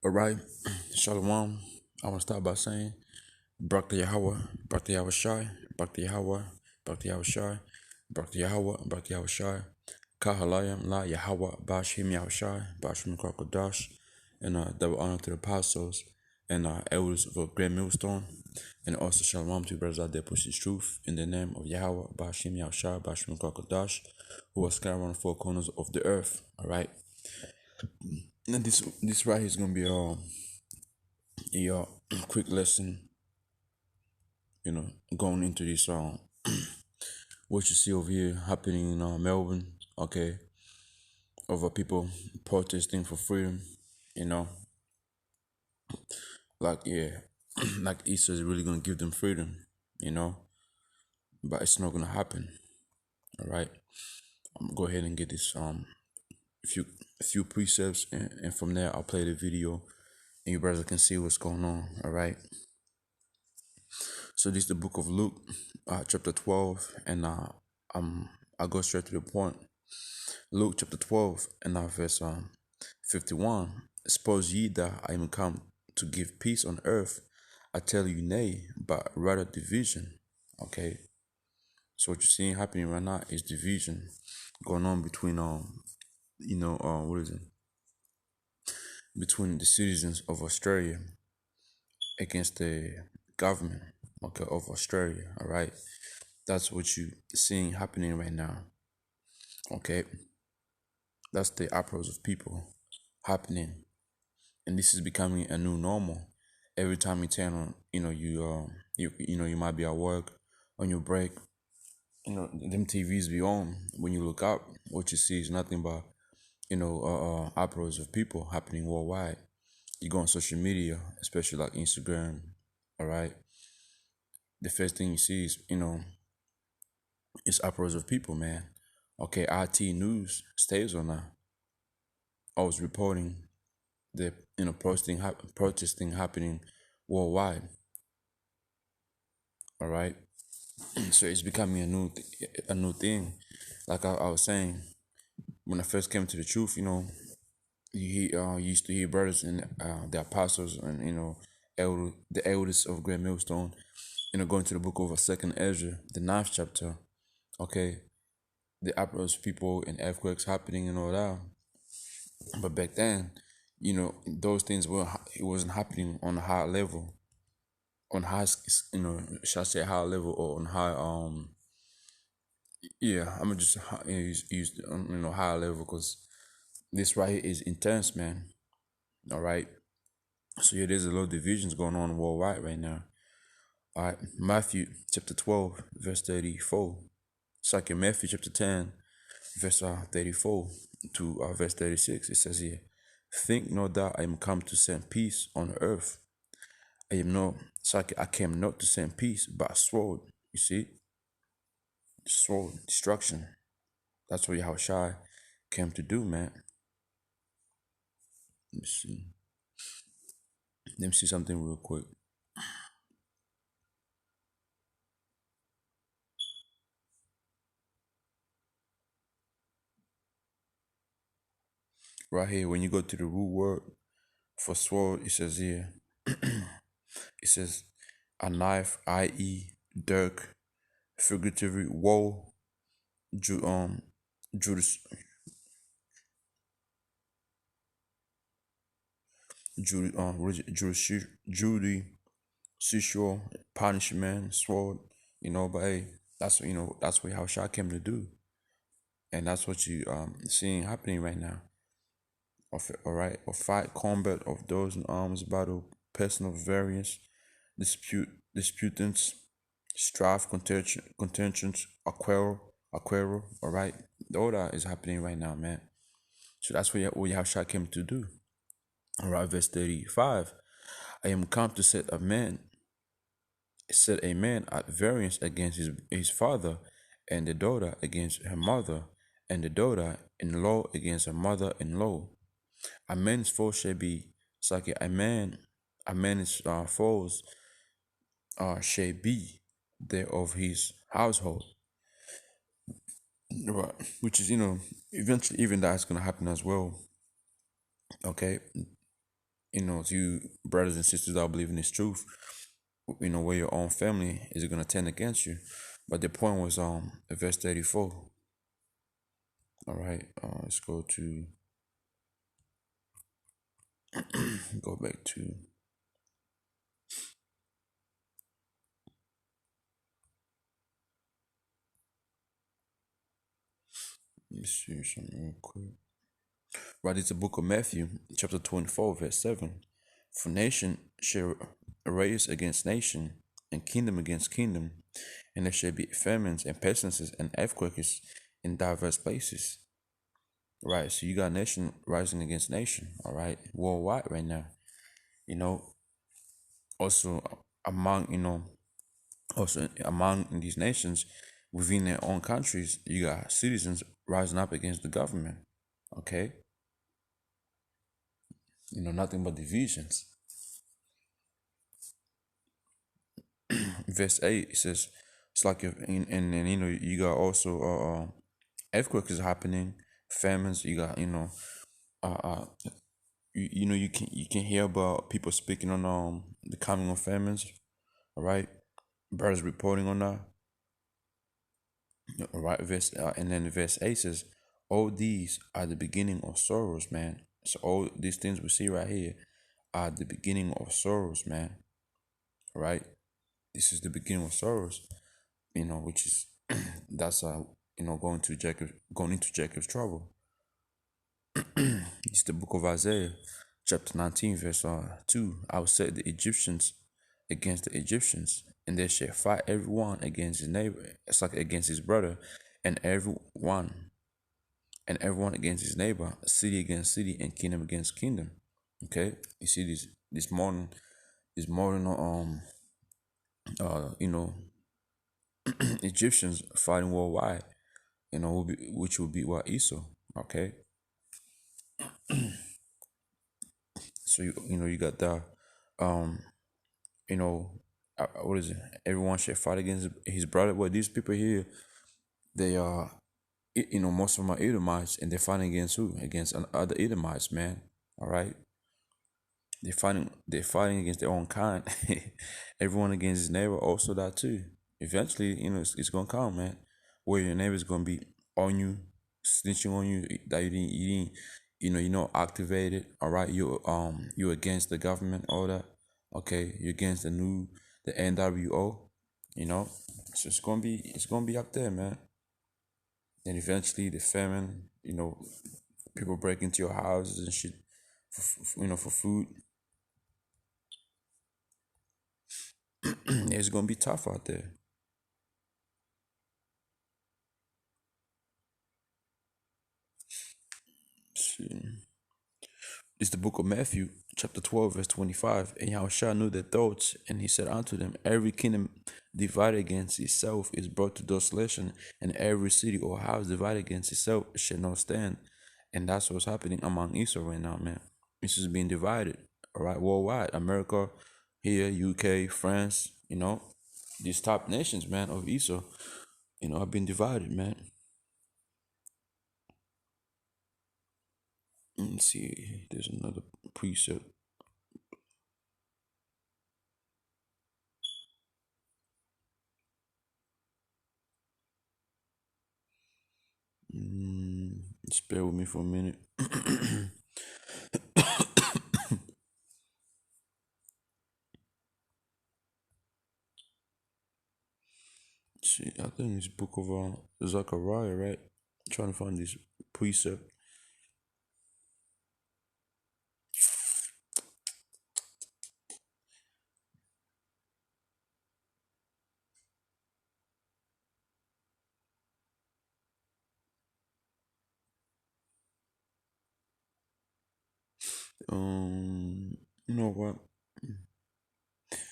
All right, Shalom. I want to start by saying, Barak to Yahweh, Barak to Yahweh Shai, Barak to Yahweh, Barak to Yahweh Shai, Barak to Yahweh, Barak to Yahweh Shai, Kahalayam La Yahweh, Bashim Yahweh Shai, Bashim Krakodash, and double honor to the apostles and elders of a Great Millstone, and also Shalom to brothers out there pushing truth in the name of Yahweh, Bashim Yahweh Shai, Bashim Krakodash, who are scattered on the four corners of the earth. All right, and this right here is gonna be a quick lesson, going into this what you see over here happening in Melbourne, okay, over people protesting for freedom, you know, like yeah, like Easter is really gonna give them freedom, you know, but it's not gonna happen. All right, I'm gonna go ahead and get this a few precepts, and from there I'll play the video, and you brothers can see what's going on. All right. So this is the book of Luke, chapter 12, and I'll go straight to the point. Luke chapter 12 and verse 51. Suppose ye that I am come to give peace on earth, I tell you nay, but rather division. Okay. So what you're seeing happening right now is division going on between what is it? Between the citizens of Australia against the government, okay, of Australia. All right. That's what you seeing happening right now. Okay. That's the uproars of people happening, and this is becoming a new normal. Every time you turn on, you might be at work on your break. Them TVs be on. When you look up, what you see is nothing but uproars of people happening worldwide. You go on social media, especially like Instagram. All right, the first thing you see is it's uproars of people, man. Okay, IT news stays on that. I was reporting the protesting happening worldwide. All right, so it's becoming a new thing. Like I was saying, when I first came to the truth, you used to hear brothers and the apostles and the elders of Great Millstone, going to the book of Second Ezra, the ninth chapter. Okay, the uproars, people and earthquakes happening and all that. But back then, those things it wasn't happening on a high level, on high, should I say high level or on high yeah, I'm gonna just use high level because this right here is intense, man. All right, so yeah, there's a lot of divisions going on worldwide right now. All right, Matthew chapter 12 verse 34. Second Matthew chapter 10 verse 34 to verse 36. It says here, "Think not that I am come to send peace on earth. I came not to send peace, but a sword." You see, sword, destruction. That's what Yahushua came to do, man. Let me see. Let me see something real quick. Right here, when you go to the root word for sword, it says here, it says a knife, i.e., dirk, figuratively, woe, Judas, judicial punishment, sword, but hey, that's what Yahushua came to do. And that's what you seeing happening right now. All right, or fight combat of those in arms, battle, personal variance, disputants, strife, contentions, aquero. All right, all that is happening right now, man. So that's what Yahushua came to do. All right, verse 35. I am come to set a man at variance against his father, and the daughter against her mother, and the daughter-in-law against her mother-in-law. A man's foe shall be, it's like a man's foes shall be there of his household. Right, which is, eventually even that's gonna happen as well. Okay. to you brothers and sisters that believe in this truth, where your own family is gonna tend against you. But the point was verse 34. All right, let's go to go back to let me see something real quick. Right, it's the book of Matthew, chapter 24, verse 7. For nation shall raise against nation, and kingdom against kingdom, and there shall be famines and pestilences and earthquakes in diverse places. Right, so you got nation rising against nation, all right, worldwide right now. You know, also among, also among these nations within their own countries, you got citizens rising up against the government. Okay, nothing but divisions. Verse 8 it says it's like if and you got also earthquakes is happening, famines. You got uh, uh you can hear about people speaking on the coming of famines. All right, brothers reporting on that. All right, and then verse 8 says, all these are the beginning of sorrows, man. So all these things we see right here are the beginning of sorrows, man. All right, this is the beginning of sorrows. Which is that's going into Jacob's trouble. It's the book of Isaiah, chapter 19, verse 2. I will set the Egyptians against the Egyptians, and they shall fight everyone against his neighbor. It's like against his brother, and everyone against his neighbor, city against city, and kingdom against kingdom. Okay, you see this modern uh you know Egyptians fighting worldwide. Which will be what Esau. Okay, so you got that. Um, what is it? Everyone should fight against his brother. Well, these people here, they are, most of them are Edomites, and they're fighting against who? Against other Edomites, man. All right, they're fighting against their own kind. Everyone against his neighbor, also that too. Eventually, it's gonna come, man, where your neighbor's gonna be on you, snitching on you that you didn't activate it. All right, you against the government, all that. Okay, you're against the NWO. So it's gonna be up there, man. And eventually, the famine. People break into your houses and shit, for food. It's gonna be tough out there. See. It's the book of Matthew, chapter 12, verse 25. And Yahushua knew their thoughts, and he said unto them, every kingdom divided against itself is brought to desolation, and every city or house divided against itself shall not stand. And that's what's happening among Israel right now, man. This is being divided, all right, worldwide. America, here, UK, France, these top nations, man, of Israel, have been divided, man. Let's see, there's another precept. Just bear with me for a minute. See, I think it's book of Zechariah, right? I'm trying to find this precept. You know what? Let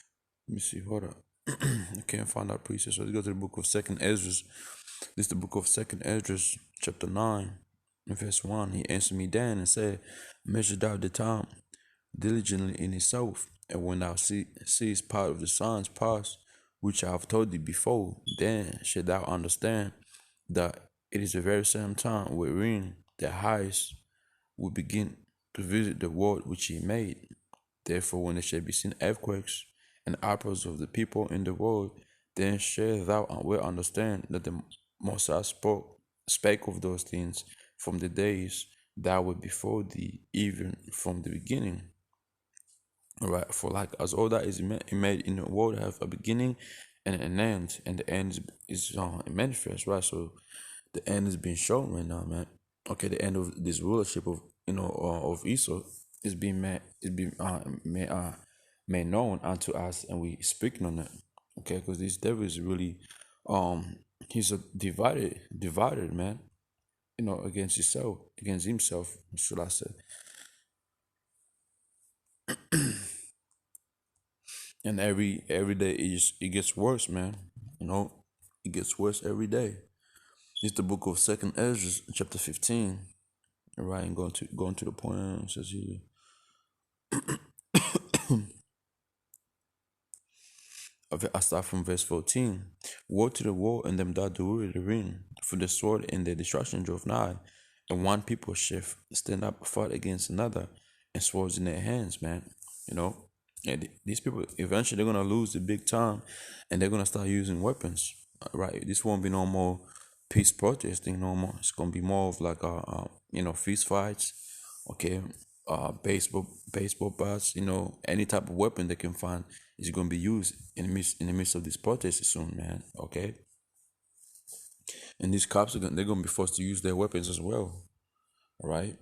me see. Hold up. I can't find that precept. So let's go to the book of Second Ezra. This is the book of Second Ezra, chapter 9, and verse 1. He answered me then and said, measure thou the time diligently in itself, and when thou seest part of the signs pass, which I have told thee before, then shalt thou understand that it is the very same time wherein the highest will begin to visit the world which he made. Therefore, when there shall be seen earthquakes and outbursts of the people in the world, then shall thou well understand that the Most High spake of those things from the days that were before thee, even from the beginning. All right, for like as all that is made in the world have a beginning and an end, and the end is manifest, right? So the end is being shown right now, man. Okay, the end of this rulership of of Esau is being made known unto us, and we speaking on it. Okay, because this devil is really he's a divided man, against himself, should I say. And every day it gets worse, man. You know, it gets worse every day. It's the book of Second Ezra, chapter 15. Right, and going to the point, it says here. I start from verse 14. Woe to the war and them that do it therein, for the sword and the destruction drove nigh, and one people shift stand up fight against another, and swords in their hands, man. You know, and these people eventually they're gonna lose the big time, and they're gonna start using weapons. Right, this won't be no more peace protesting no more. It's gonna be more of like feast fights, okay, baseball bats, any type of weapon they can find is gonna be used in the midst of these protests soon, man. Okay, and these cops they're gonna be forced to use their weapons as well. All right,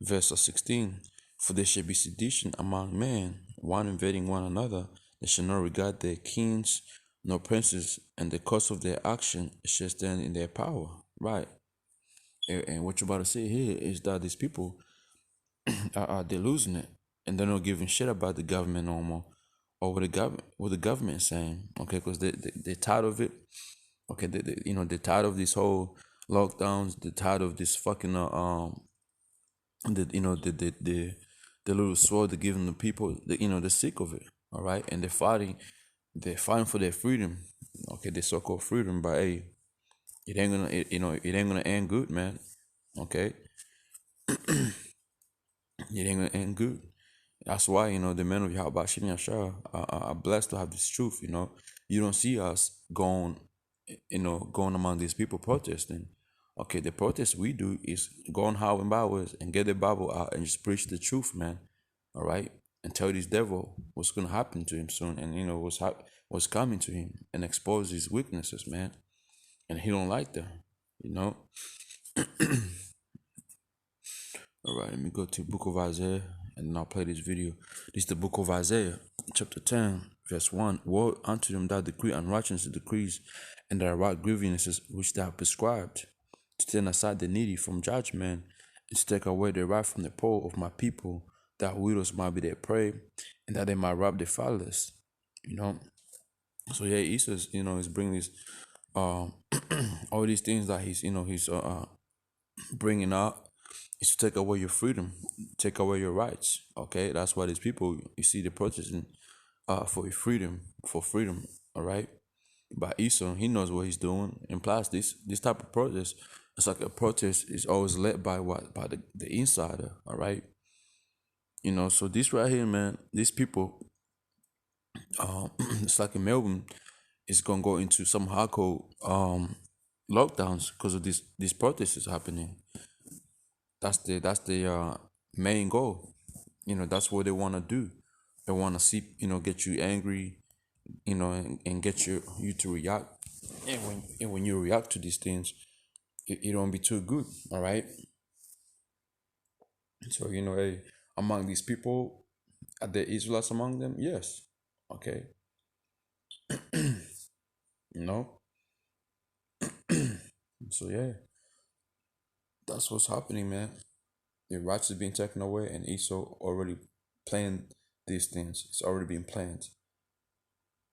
verse 16. For there shall be sedition among men, one invading one another. They shall not regard their kings nor princes, and the cost of their action shall stand in their power. Right, and what you're about to say here is that these people they're losing it, and they're not giving shit about the government no more, or what the government is saying. Okay, because they're tired of it. Okay, they're tired of this whole lockdowns. They're tired of this fucking the little sword they're giving the people. They're sick of it. All right, and they're fighting. They're fighting for their freedom. Okay, their so-called freedom, but hey, it ain't gonna end good, man. Okay, it ain't gonna end good. That's why, the men of Yahweh Shimei Yashar are blessed to have this truth, You don't see us going among these people protesting. Okay, the protest we do is go on how and byways and get the Bible out and just preach the truth, man. All right? And tell this devil what's gonna happen to him soon, and what's coming to him, and expose his weaknesses, man. And he don't like that, you know. All right, let me go to the book of Isaiah, and then I'll play this video. This is the book of Isaiah, chapter 10, verse 1. Woe unto them that decree unrighteousness decrees, and that wrought grievances which thou have prescribed, to turn aside the needy from judgment, and to take away the right from the poor of my people, that widows might be their prey, and that they might rob the fatherless. So yeah, Esau is bringing this, all these things that he's bringing out is to take away your freedom, take away your rights. Okay, that's why these people you see the protesting for freedom, all right. But Esau, he knows what he's doing, and plus this type of protest, it's like a protest is always led by the insider, all right. So this right here, man, these people, it's like in Melbourne, is gonna go into some hardcore lockdowns because of these protests is happening. That's the main goal. That's what they want to do. They want to see, get you angry, and get you to react. And when you react to these things, it don't be too good. All right. So hey, among these people, are there Israelites among them? Yes. Okay. No. So yeah, that's what's happening, man. The rights is being taken away, and Esau already planned these things. It's already been planned.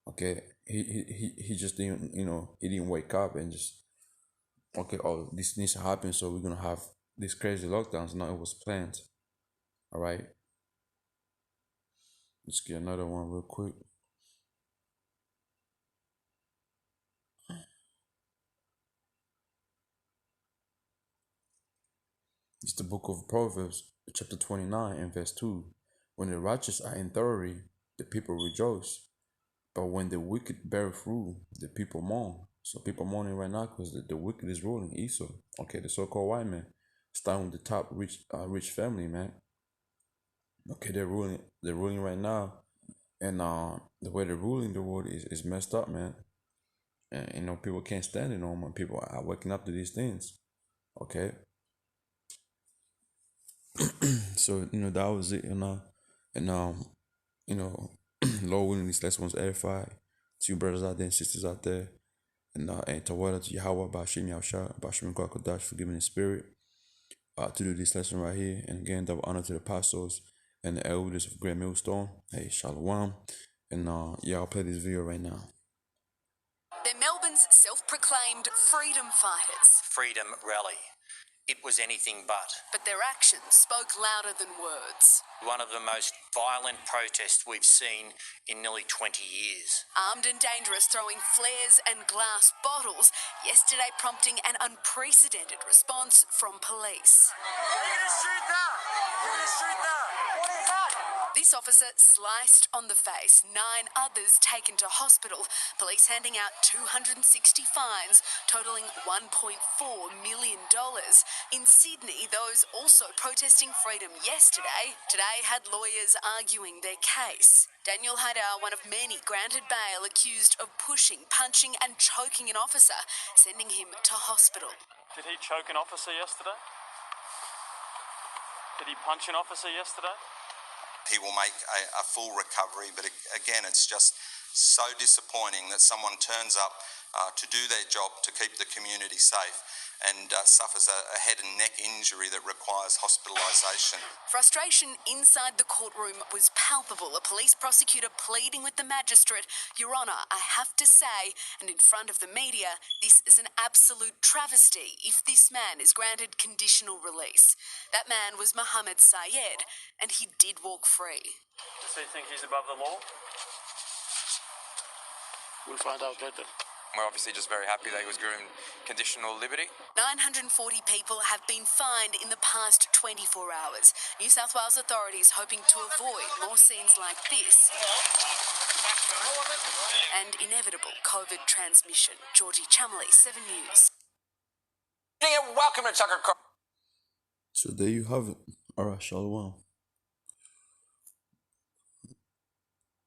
Okay, he just didn't, he didn't wake up and just, okay, oh, this needs to happen, so we're gonna have these crazy lockdowns. No, it was planned. All right, let's get another one real quick. It's the book of Proverbs, chapter 29 and verse 2. when the righteous are in authority, the people rejoice. But when the wicked bear rule, the people mourn. So people mourning right now because the wicked is ruling Esau. Okay, the so-called white man, starting with the top rich family, man. Okay, they're ruling right now, and the way they're ruling the world is messed up, man. And people can't stand it no more. People are waking up to these things. Okay, so that was it, and you know, Lord willing, these lessons edify to you brothers out there and sisters out there, and Tawada to Yahweh, Bashim Yahusha, Bashim Kwakadash for giving the spirit to do this lesson right here. And again, double honor to the apostles and the elders of Great Millstone. Hey, Shalom. And yeah, I'll play this video right now. They're Melbourne's self-proclaimed freedom fighters. Freedom rally. It was anything but. But their actions spoke louder than words. One of the most violent protests we've seen in nearly 20 years. Armed and dangerous, throwing flares and glass bottles, yesterday prompting an unprecedented response from police. You're gonna shoot that! You're gonna shoot that! What is that? This officer sliced on the face, 9 others taken to hospital, police handing out 260 fines, totalling $1.4 million. In Sydney, those also protesting freedom yesterday, today had lawyers arguing their case. Daniel Haidar, one of many granted bail, accused of pushing, punching and choking an officer, sending him to hospital. Did he choke an officer yesterday? Did he punch an officer yesterday? He will make a full recovery, but again, it's just so disappointing that someone turns up to do their job to keep the community safe and suffers a head and neck injury that requires hospitalisation. Frustration inside the courtroom was palpable. A police prosecutor pleading with the magistrate, "Your Honour, I have to say, and in front of the media, this is an absolute travesty if this man is granted conditional release." That man was Mohammed Sayed, and he did walk free. Does he think he's above the law? We'll find out later. We're obviously just very happy that he was given conditional liberty. 940 people have been fined in the past 24 hours. New South Wales authorities hoping to avoid more scenes like this and inevitable COVID transmission. Georgie Chumley, 7 News. Welcome to Tucker. So there you have it. All right, Shalom.